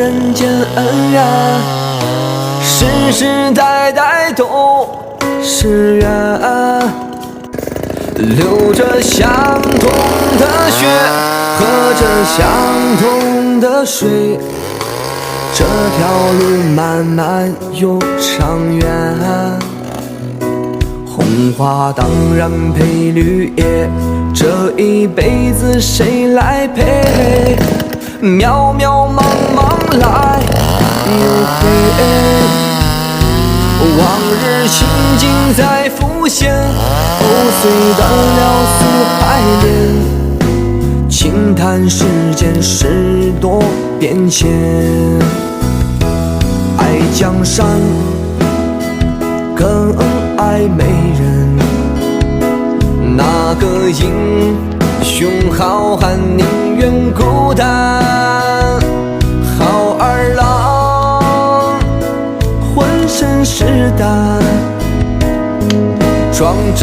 人间恩怨，世世代代都是缘。流着相同的血，喝着相同的水，这条路漫漫又长远。红花当然配绿叶，这一辈子谁来陪？渺渺茫茫来又回，往日情景在浮现，碎断了丝还连，轻叹世间事多变迁。爱江山更爱美人，那个英雄好汉宁愿孤单，好儿郎浑身是胆，装着